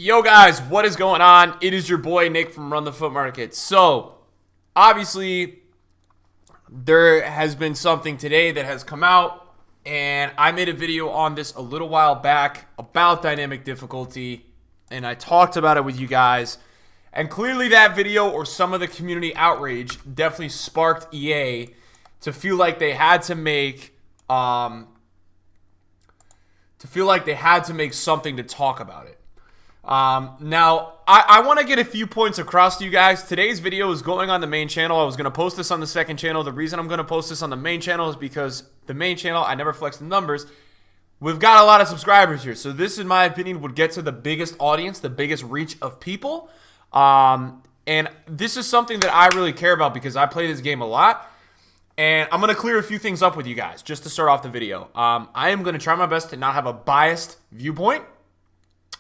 Yo guys, what is going on? It is your boy Nick from Run the Foot Market. So, obviously, there has been something today that has come out, and I made a video on this a little while back about dynamic difficulty, and I talked about it with you guys. And clearly that video or some of the community outrage definitely sparked EA to feel like they had to make something to talk about it. Now, I want to get a few points across to you guys. Today's video is going on the main channel. I was going to post this on the second channel. The reason I'm going to post this on the main channel is because the main channel, I never flex the numbers. We've got a lot of subscribers here. So this, in my opinion, would get to the biggest audience, the biggest reach of people. And this is something that I really care about because I play this game a lot. And I'm going to clear a few things up with you guys just to start off the video. I am going to try my best to not have a biased viewpoint.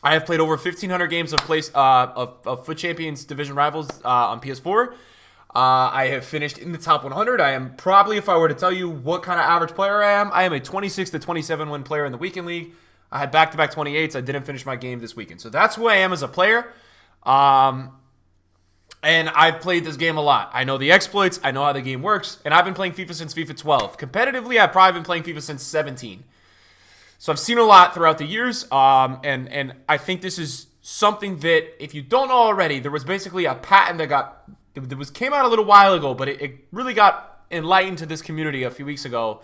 I have played over 1,500 games of Foot Champions Division Rivals on PS4. I have finished in the top 100. I am probably, if I were to tell you what kind of average player I am a 26 to 27 win player in the weekend league. I had back-to-back 28s. I didn't finish my game this weekend. So that's who I am as a player. And I've played this game a lot. I know the exploits. I know how the game works. And I've been playing FIFA since FIFA 12. Competitively, I've probably been playing FIFA since 17. So I've seen a lot throughout the years, and I think this is something that, if you don't know already, there was basically a patent that came out a little while ago, but it really got enlightened to this community a few weeks ago.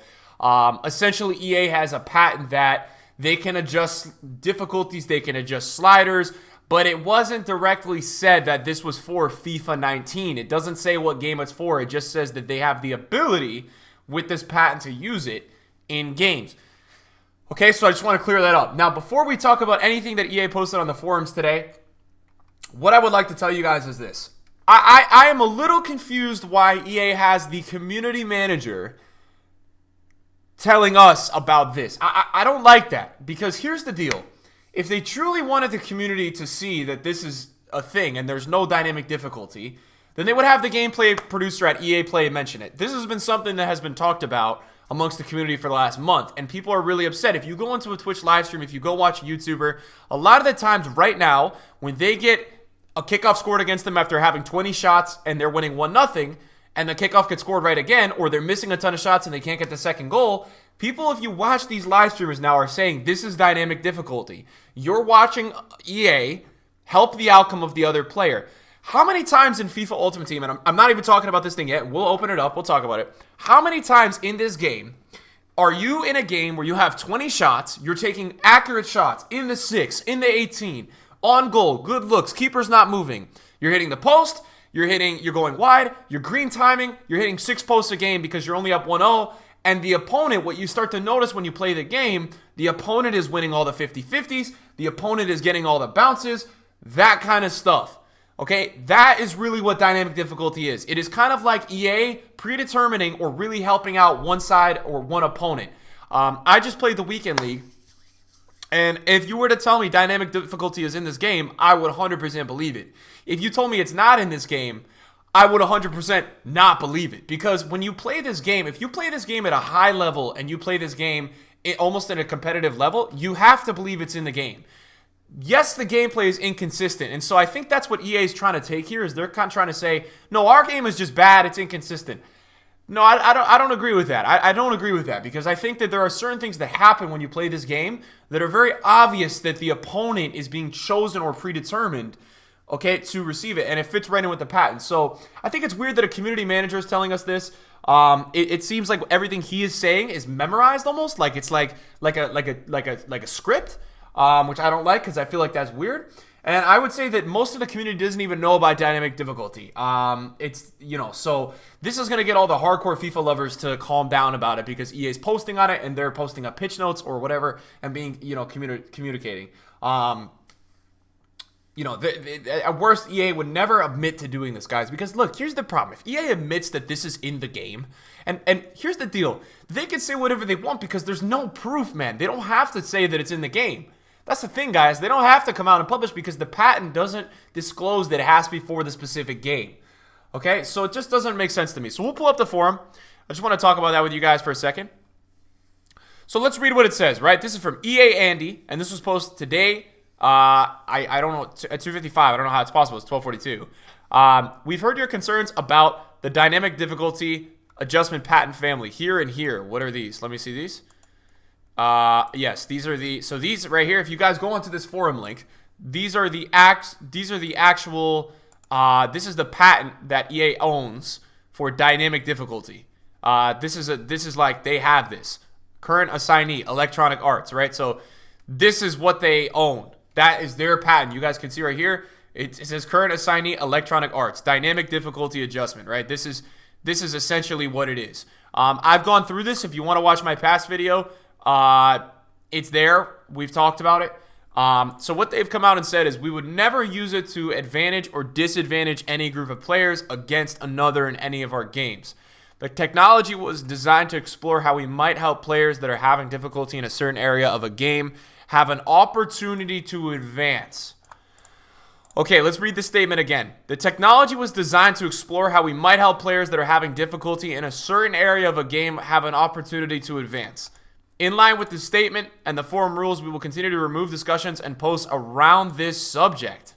Essentially, EA has a patent that they can adjust difficulties, they can adjust sliders, but it wasn't directly said that this was for FIFA 19. It doesn't say what game it's for. It just says that they have the ability with this patent to use it in games. Okay, so I just want to clear that up. Now, before we talk about anything that EA posted on the forums today, what I would like to tell you guys is this. I am a little confused why EA has the community manager telling us about this. I don't like that, because here's the deal. If they truly wanted the community to see that this is a thing and there's no dynamic difficulty, then they would have the gameplay producer at EA Play mention it. This has been something that has been talked about amongst the community for the last month, and people are really upset. If you go into a Twitch live stream, if you go watch a YouTuber, a lot of the times right now, when they get a kickoff scored against them after having 20 shots and they're winning 1-0, and the kickoff gets scored right again, or they're missing a ton of shots and they can't get the second goal, people, if you watch these live streamers now, are saying this is dynamic difficulty. You're watching EA help the outcome of the other player. How many times in FIFA Ultimate Team, and I'm not even talking about this thing yet, we'll open it up, we'll talk about it. How many times in this game are you in a game where you have 20 shots, you're taking accurate shots in the 6, in the 18, on goal, good looks, keeper's not moving. You're hitting the post, you're going wide, you're green timing, you're hitting 6 posts a game because you're only up 1-0, and the opponent, what you start to notice when you play the game, the opponent is winning all the 50-50s, the opponent is getting all the bounces, that kind of stuff. Okay, that is really what dynamic difficulty is. It is kind of like EA predetermining or really helping out one side or one opponent. I just played the weekend league, and if you were to tell me dynamic difficulty is in this game, I would 100% believe it. If you told me it's not in this game, I would 100% not believe it. Because when you play this game, if you play this game at a high level and you play this game almost at a competitive level, you have to believe it's in the game. Yes, the gameplay is inconsistent, and so I think that's what EA is trying to take here, is they're kind of trying to say, no, our game is just bad, it's inconsistent. No, I don't agree with that. I don't agree with that, because I think that there are certain things that happen when you play this game that are very obvious that the opponent is being chosen or predetermined, okay, to receive it, and it fits right in with the patent. So I think it's weird that a community manager is telling us this. It seems like everything he is saying is memorized almost, like it's like a script. Which I don't like, because I feel like that's weird. And I would say that most of the community doesn't even know about dynamic difficulty. So this is going to get all the hardcore FIFA lovers to calm down about it, because EA's posting on it and they're posting up pitch notes or whatever and being, communicating. At worst, EA would never admit to doing this, guys, because look, here's the problem. If EA admits that this is in the game, and here's the deal, they can say whatever they want because there's no proof, man. They don't have to say that it's in the game. That's the thing, guys. They don't have to come out and publish because the patent doesn't disclose that it has to be for the specific game. Okay, so it just doesn't make sense to me. So we'll pull up the forum. I just want to talk about that with you guys for a second. So let's read what it says, right? This is from EA Andy, and this was posted today, I don't know, at 255, I don't know how it's possible. It's 1242. We've heard your concerns about the dynamic difficulty adjustment patent family here and here. What are these? Let me see these. Yes, these are the, so these right here, if you guys go onto this forum link, these are the actual, this is the patent that EA owns for dynamic difficulty. This is like, they have this. Current assignee, Electronic Arts, right? So this is what they own. That is their patent. You guys can see right here, it says current assignee, Electronic Arts, dynamic difficulty adjustment, right? This is essentially what it is. I've gone through this. If you want to watch my past video, it's there. We've talked about it. So what they've come out and said is we would never use it to advantage or disadvantage any group of players against another in any of our games. The technology was designed to explore how we might help players that are having difficulty in a certain area of a game have an opportunity to advance. Okay, let's read the statement again. The technology was designed to explore how we might help players that are having difficulty in a certain area of a game have an opportunity to advance. In line with the statement and the forum rules, we will continue to remove discussions and posts around this subject.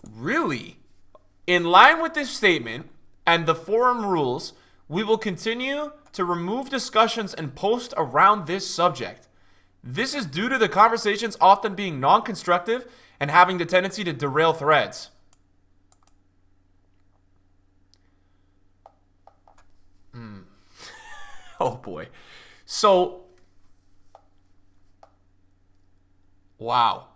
Really? In line with this statement and the forum rules, we will continue to remove discussions and post around this subject. This is due to the conversations often being non-constructive and having the tendency to derail threads. Oh boy. So, wow.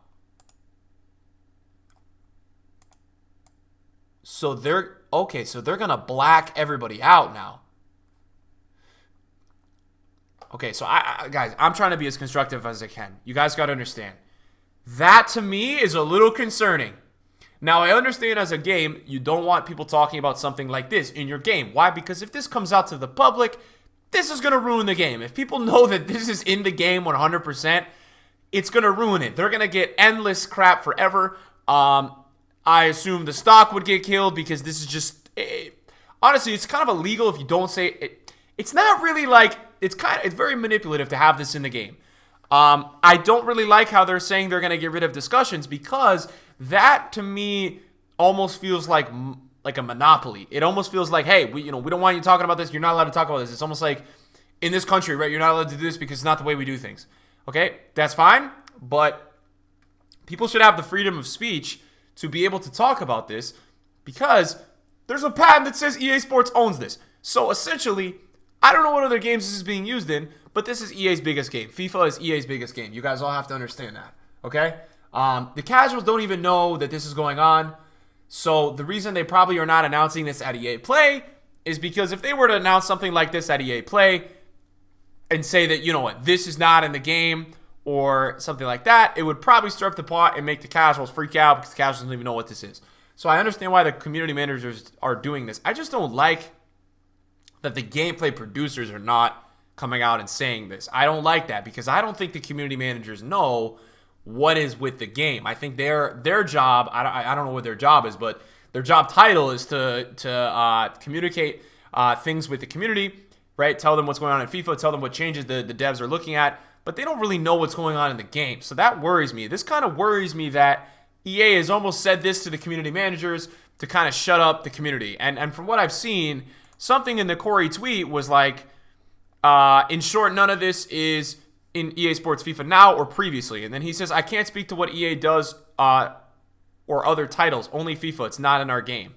So they're, okay, so they're going to black everybody out now. Okay, so guys, I'm trying to be as constructive as I can. You guys got to understand. That to me is a little concerning. Now, I understand as a game, you don't want people talking about something like this in your game. Why? Because if this comes out to the public, this is going to ruin the game. If people know that this is in the game 100%, it's going to ruin it. They're going to get endless crap forever. I assume the stock would get killed because this is just... honestly, it's kind of illegal if you don't say... It's not really like... It's very manipulative to have this in the game. I don't really like how they're saying they're going to get rid of discussions because that, to me, almost feels like a monopoly. It almost feels like, hey, we don't want you talking about this. You're not allowed to talk about this. It's almost like in this country, right? You're not allowed to do this because it's not the way we do things. Okay, that's fine, but people should have the freedom of speech to be able to talk about this because there's a patent that says EA Sports owns this. So essentially, I don't know what other games this is being used in, but this is EA's biggest game. FIFA is EA's biggest game. You guys all have to understand that, okay? The casuals don't even know that this is going on. So the reason they probably are not announcing this at EA Play is because if they were to announce something like this at EA Play and say that, you know what, this is not in the game or something like that, it would probably stir up the pot and make the casuals freak out because the casuals don't even know what this is. So I understand why the community managers are doing this. I just don't like that the gameplay producers are not coming out and saying this. I don't like that because I don't think the community managers know what is with the game. I think their job, I don't know what their job is, but their job title is to communicate things with the community, right? Tell them what's going on in FIFA, tell them what changes the devs are looking at, but they don't really know what's going on in the game. So that worries me. This kind of worries me that EA has almost said this to the community managers to kind of shut up the community. And from what I've seen, something in the Corey tweet was like, in short, none of this is in EA Sports FIFA now or previously. And then he says, I can't speak to what EA does or other titles, only FIFA. It's not in our game.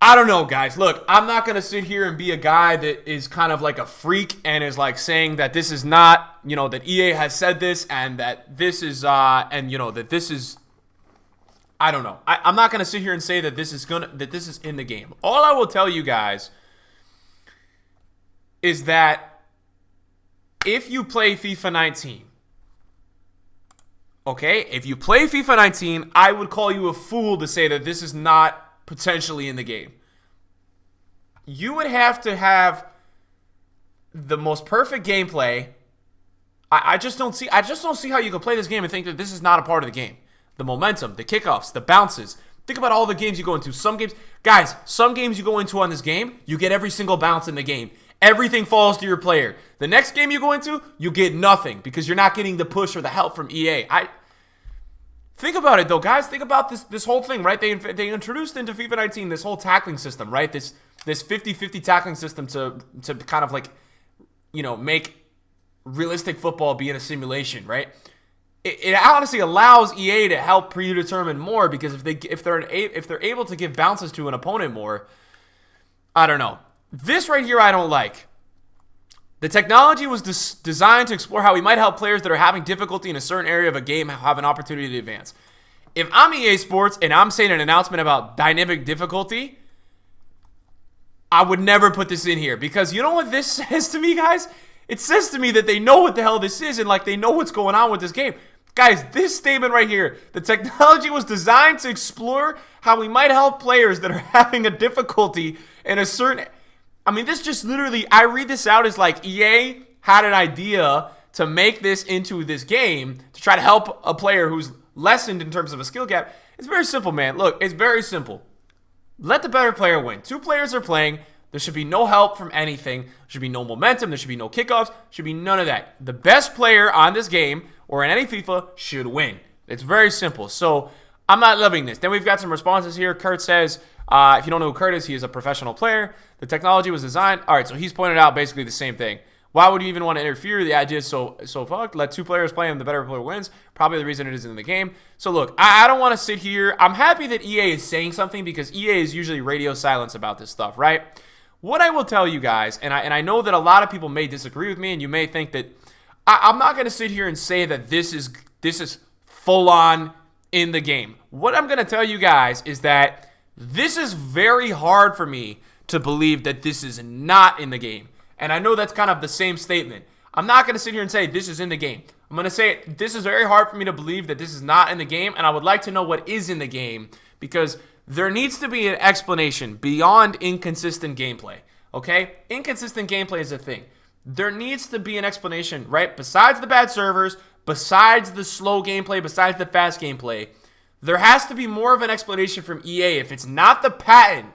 I don't know, guys. Look, I'm not going to sit here and be a guy that is kind of like a freak and is like saying that this is not, you know, that EA has said this and that this is, and you know, that this is, I don't know. I'm not going to sit here and say that this is in the game. All I will tell you guys is that if you play FIFA 19, okay, if you play FIFA 19, I would call you a fool to say that this is not potentially in the game. You would have to have the most perfect gameplay. I just don't see how you can play this game and think that this is not a part of the game. The momentum, the kickoffs, the bounces. Think about all the games you go into. Some games you go into on this game, you get every single bounce in the game. Everything falls to your player. The next game you go into, you get nothing because you're not getting the push or the help from EA. Think about it though, guys. Think about this whole thing, right? They introduced into FIFA 19 this whole tackling system, right? This 50-50 tackling system to kind of like, you know, make realistic football be in a simulation, right? It honestly allows EA to help predetermine more because if they're able to give bounces to an opponent more, I don't know. This right here I don't like. The technology was designed to explore how we might help players that are having difficulty in a certain area of a game have an opportunity to advance. If I'm EA Sports and I'm saying an announcement about dynamic difficulty, I would never put this in here because you know what this says to me, guys? It says to me that they know what the hell this is and like they know what's going on with this game. Guys, this statement right here, the technology was designed to explore how we might help players that are having a difficulty in a certain... I mean, this just literally, I read this out as like EA had an idea to make this into this game to try to help a player who's lessened in terms of a skill gap. It's very simple, man. Look, it's very simple. Let the better player win. Two players are playing. There should be no help from anything. There should be no momentum. There should be no kickoffs. There should be none of that. The best player on this game or in any FIFA should win. It's very simple. So I'm not loving this. Then we've got some responses here. Kurt says, if you don't know who Kurt is, he is a professional player. The technology was designed. All right, so he's pointed out basically the same thing. Why would you even want to interfere? The idea is so fucked. Let two players play and the better player wins. Probably the reason it is in the game. So look, I don't want to sit here. I'm happy that EA is saying something because EA is usually radio silence about this stuff, right? What I will tell you guys, and I know that a lot of people may disagree with me and you may think that I'm not going to sit here and say that this is full on in the game. What I'm going to tell you guys is that this is very hard for me to believe that this is not in the game. And I know that's kind of the same statement. I'm not going to sit here and say this is in the game. I'm going to say this is very hard for me to believe that this is not in the game, and I would like to know what is in the game because there needs to be an explanation beyond inconsistent gameplay, okay? Inconsistent gameplay is a thing. There needs to be an explanation, right? Besides the bad servers, besides the slow gameplay, besides the fast gameplay, there has to be more of an explanation from EA if it's not the patent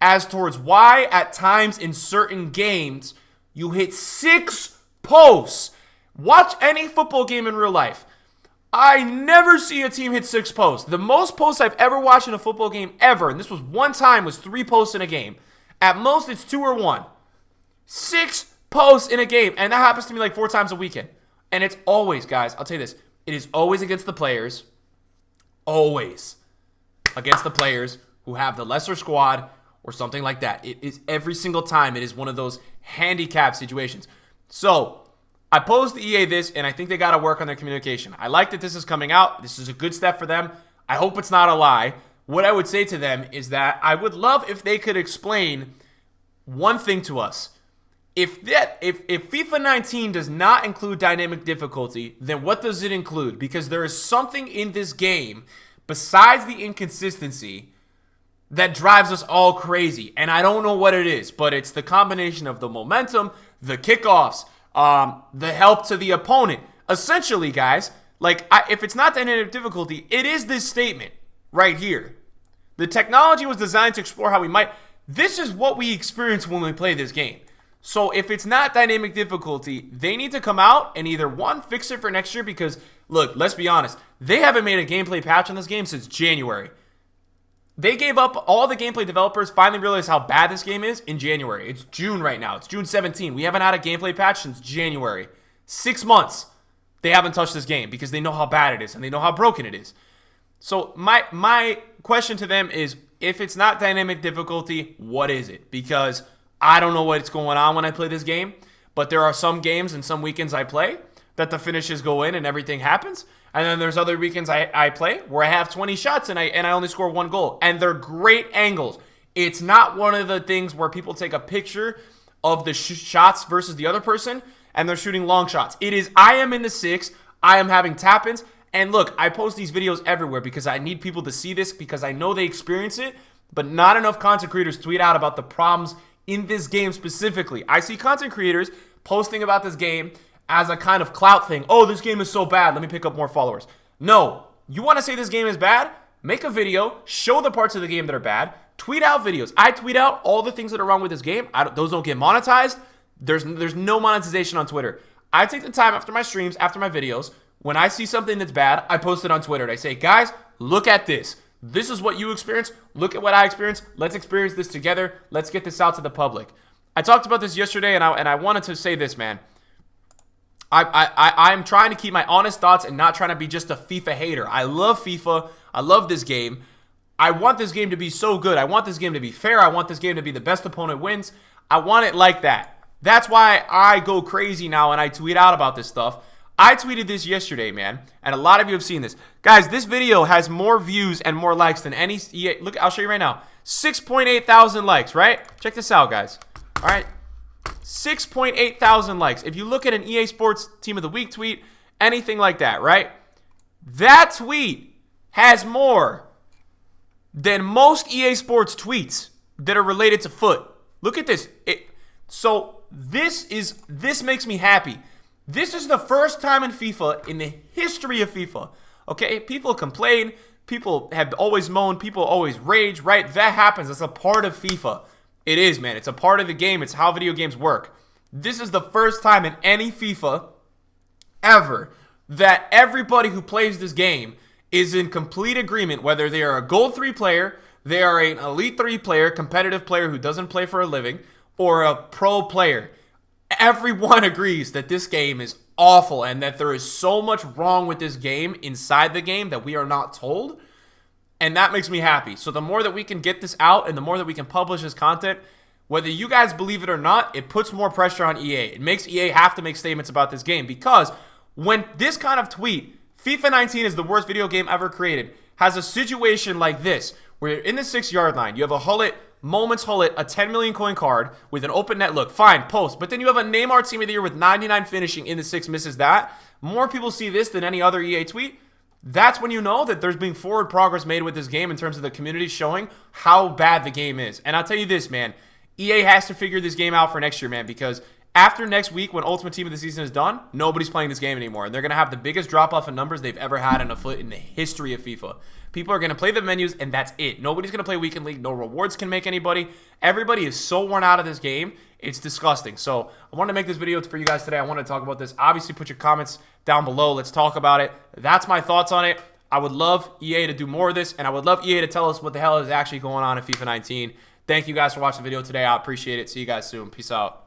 as towards why at times in certain games you hit 6 posts. Watch any football game in real life. I never see a team hit 6 posts. The most posts I've ever watched in a football game ever, and this was one time, was 3 posts in a game. At most, it's 2 or 1. 6 posts in a game, and that happens to me like 4 times a weekend. And it's always, guys, I'll tell you this, it is always against the players, always against the players who have the lesser squad or something like that. It is every single time. It is one of those handicap situations. So I posed to EA this, and I think they got to work on their communication. I like that this is coming out. This is a good step for them. I hope it's not a lie. What I would say to them is that I would love if they could explain one thing to us. If FIFA 19 does not include dynamic difficulty, then what does it include? Because there is something in this game besides the inconsistency that drives us all crazy. And I don't know what it is, but it's the combination of the momentum, the kickoffs, the help to the opponent. Essentially, guys, like if it's not dynamic difficulty, it is this statement right here. The technology was designed to explore how we might... This is what we experience when we play this game. So if it's not dynamic difficulty, they need to come out and either, one, fix it for next year because, look, let's be honest, they haven't made a gameplay patch on this game since January. They gave up, all the gameplay developers finally realized how bad this game is in January. It's June right now. It's June 17. We haven't had a gameplay patch since January. 6 months they haven't touched this game because they know how bad it is and they know how broken it is. So my question to them is, if it's not dynamic difficulty, what is it? Because I don't know what's going on when I play this game, but there are some games and some weekends I play that the finishes go in and everything happens. And then there's other weekends I play where I have 20 shots and I only score 1 goal. And they're great angles. It's not one of the things where people take a picture of the shots versus the other person and they're shooting long shots. It is, I am in the 6, I am having tap-ins. And look, I post these videos everywhere because I need people to see this because I know they experience it, but not enough content creators tweet out about the problems in this game specifically. I see content creators posting about this game as a kind of clout thing. Oh, this game is so bad, let me pick up more followers. No, you want to say this game is bad? Make a video, show the parts of the game that are bad, tweet out videos. I tweet out all the things that are wrong with this game. Those don't get monetized. There's no monetization on Twitter. I take the time after my streams, after my videos, when I see something that's bad, I post it on Twitter. And I say, guys, look at this. This is what you experience. Look at what I experienced. Let's experience this together. Let's get this out to the public. I talked about this yesterday, and I wanted to say this, man. I'm trying to keep my honest thoughts and not trying to be just a FIFA hater. I love FIFA. I love this game. I want this game to be so good. I want this game to be fair. I want this game to be the best opponent wins. I want it like that. That's why I go crazy now and I tweet out about this stuff. I tweeted this yesterday, man, and a lot of you have seen this. Guys, this video has more views and more likes than any EA. Look, I'll show you right now. 6.8 thousand likes, right? Check this out, guys. All right. 6.8 thousand likes. If you look at an EA Sports Team of the Week tweet, anything like that, right? That tweet has more than most EA Sports tweets that are related to foot. Look at this. So this makes me happy. This is the first time in FIFA, in the history of FIFA, okay? People complain. People have always moaned. People always rage, right? That happens. That's a part of FIFA. It is, man. It's a part of the game. It's how video games work. This is the first time in any FIFA ever that everybody who plays this game is in complete agreement, whether they are a Gold 3 player, they are an Elite 3 player, competitive player who doesn't play for a living, or a pro player. Everyone agrees that this game is awful and that there is so much wrong with this game inside the game that we are not told. And that makes me happy. So the more that we can get this out and the more that we can publish this content, whether you guys believe it or not, it puts more pressure on EA. It makes EA have to make statements about this game, because when this kind of tweet, FIFA 19 is the worst video game ever created, has a situation like this, where you're in the 6-yard line, you have a Hullet, Moments Hullet, a 10 million coin card with an open net look, fine, post. But then you have a Neymar Team of the Year with 99 finishing in the 6, misses that. More people see this than any other EA tweet. That's when you know that there's being forward progress made with this game in terms of the community showing how bad the game is. And I'll tell you this, man. EA has to figure this game out for next year, man, because after next week, when Ultimate Team of the Season is done, nobody's playing this game anymore. And they're going to have the biggest drop-off in numbers they've ever had in a foot in the history of FIFA. People are going to play the menus, and that's it. Nobody's going to play Weekend League. No rewards can make anybody. Everybody is so worn out of this game. It's disgusting. So I wanted to make this video for you guys today. I want to talk about this. Obviously, put your comments down below. Let's talk about it. That's my thoughts on it. I would love EA to do more of this, and I would love EA to tell us what the hell is actually going on in FIFA 19. Thank you guys for watching the video today. I appreciate it. See you guys soon. Peace out.